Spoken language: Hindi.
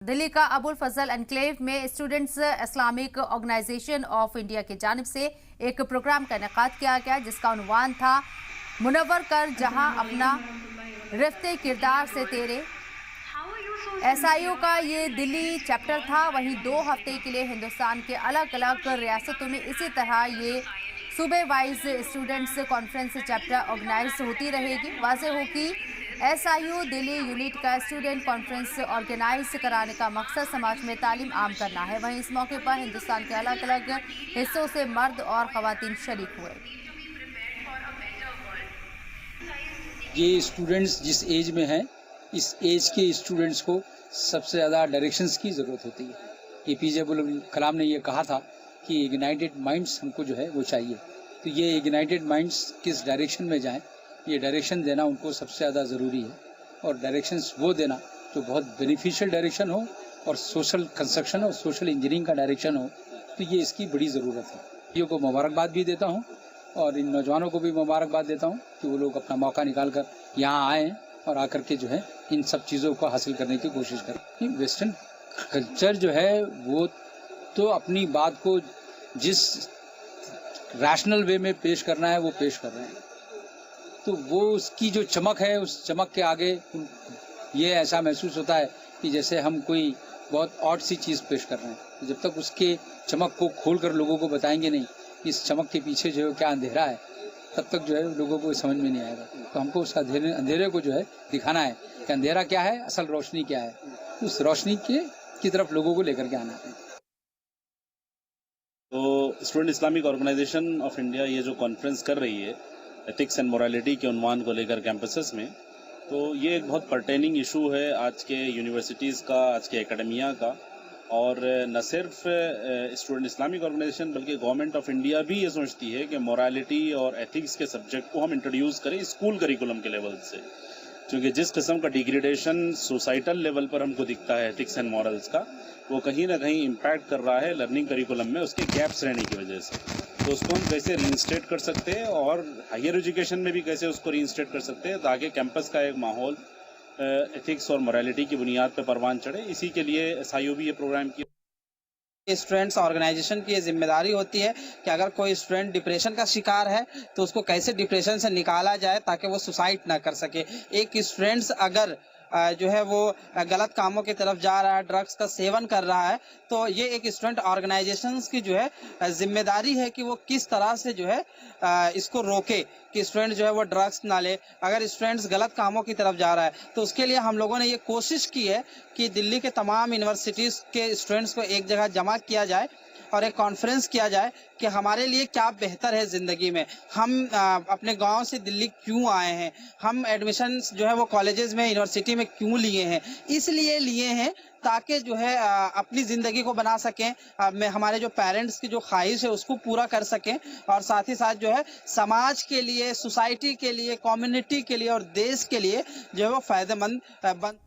दिल्ली का अबुल फजल एनक्लेव में Students Islamic Organisation of India की जानिब से एक प्रोग्राम का इनेकाद किया गया, जिसका उन्वान था मुनव्वर कर जहां अपना रिफ्ते किरदार से तेरे। एसआईओ का ये दिल्ली चैप्टर था। वहीं 2 हफ्ते के लिए हिंदुस्तान के अलग अलग रियासतों में इसी तरह ये सूबे wise students conference chapter organise होती रहेगी। वाज़ेह हो कि एसआईओ दिल्ली यूनिट का स्टूडेंट कॉन्फ्रेंस ऑर्गेनाइज कराने का मकसद समाज में तालीम आम करना है। वहीं इस मौके पर हिंदुस्तान के अलग अलग हिस्सों से मर्द और ख़वातीन शरीक हुए। ये स्टूडेंट्स जिस एज में हैं, इस एज के स्टूडेंट्स को सबसे ज़्यादा डायरेक्शंस की ज़रूरत होती है। एपीजे अब्दुल कलाम ने ये कहा था कि इग्नाइटेड माइंड्स हमको जो है वो चाहिए। तो ये इग्नाइटेड माइंड्स किस डायरेक्शन में जाएं, ये डायरेक्शन देना उनको सबसे ज़्यादा ज़रूरी है। और डायरेक्शंस वो देना जो बहुत बेनिफिशियल डायरेक्शन हो और सोशल कंस्ट्रक्शन और सोशल इंजीनियरिंग का डायरेक्शन हो, तो ये इसकी बड़ी ज़रूरत है। ये को मुबारकबाद भी देता हूँ और इन नौजवानों को भी मुबारकबाद देता हूँ कि वो लोग अपना मौका निकाल कर यहाँ आए और आकर के जो है इन सब चीज़ों को हासिल करने की कोशिश करें। वेस्टर्न कल्चर जो है वो तो अपनी बात को जिस रैशनल वे में पेश करना है वो पेश कर रहे हैं, तो वो उसकी जो चमक है उस चमक के आगे ये ऐसा महसूस होता है कि जैसे हम कोई बहुत ऑड सी चीज़ पेश कर रहे हैं। जब तक उसके चमक को खोल कर लोगों को बताएंगे नहीं इस चमक के पीछे जो है क्या अंधेरा है, तब तक जो है लोगों को समझ में नहीं आएगा। तो हमको उसका अंधेरे को जो है दिखाना है कि अंधेरा क्या है, असल रोशनी क्या है। उस रोशनी की तरफ लोगों को लेकर के आना है। तो Student Islamic Organisation of India ये जो कॉन्फ्रेंस कर रही है एथिक्स एंड मोरालिटी के उन्वान को लेकर कैंपसेस में, तो ये एक बहुत पर्टेनिंग इशू है आज के यूनिवर्सिटीज़ का, आज के एकेडमिया का। और न सिर्फ स्टूडेंट इस्लामिक ऑर्गेनाइजेशन बल्कि गवर्नमेंट ऑफ इंडिया भी ये सोचती है कि मोरालिटी और एथिक्स के सब्जेक्ट को हम इंट्रोड्यूस करें स्कूल करिकुलम के लेवल से, क्योंकि जिस किस्म का डिग्रेडेशन सोसाइटल लेवल पर हमको दिखता है एथिक्स एंड मॉरल्स का, वो कहीं ना कहीं इम्पैक्ट कर रहा है लर्निंग करिकुलम में उसके गैप्स रहने की वजह से। तो उसको हम कैसे रीइंस्टेट कर सकते हैं और हायर एजुकेशन में भी कैसे उसको रीइंस्टेट कर सकते हैं ताकि कैंपस का एक माहौल एथिक्स और मोरालिटी की बुनियाद पर परवान चढ़े। इसी के लिए एसआईओ भी ये प्रोग्राम किया। स्टूडेंट्स ऑर्गेनाइजेशन की ये जिम्मेदारी होती है कि अगर कोई स्टूडेंट डिप्रेशन का शिकार है तो उसको कैसे डिप्रेशन से निकाला जाए ताकि वो सुसाइड ना कर सके। एक स्टूडेंट्स अगर जो है वो गलत कामों की तरफ जा रहा है, ड्रग्स का सेवन कर रहा है, तो ये एक स्टूडेंट ऑर्गेनाइजेशंस की जो है जिम्मेदारी है कि वो किस तरह से जो है इसको रोके कि स्टूडेंट जो है वो ड्रग्स ना ले। अगर स्टूडेंट्स गलत कामों की तरफ जा रहा है तो उसके लिए हम लोगों ने ये कोशिश की है कि दिल्ली के तमाम यूनिवर्सिटीज़ के स्टूडेंट्स को एक जगह जमा किया जाए और एक कॉन्फ्रेंस किया जाए कि हमारे लिए क्या बेहतर है ज़िंदगी में। हम अपने गांव से दिल्ली क्यों आए हैं, हम एडमिशन जो है वो कॉलेजेस में यूनिवर्सिटी में क्यों लिए हैं, इसलिए लिए हैं ताकि जो है अपनी ज़िंदगी को बना सकें, हमारे जो पेरेंट्स की जो ख्वाहिश है उसको पूरा कर सकें और साथ ही साथ जो है समाज के लिए, सोसाइटी के लिए, कम्युनिटी के लिए और देश के लिए जो है वो फ़ायदेमंद बन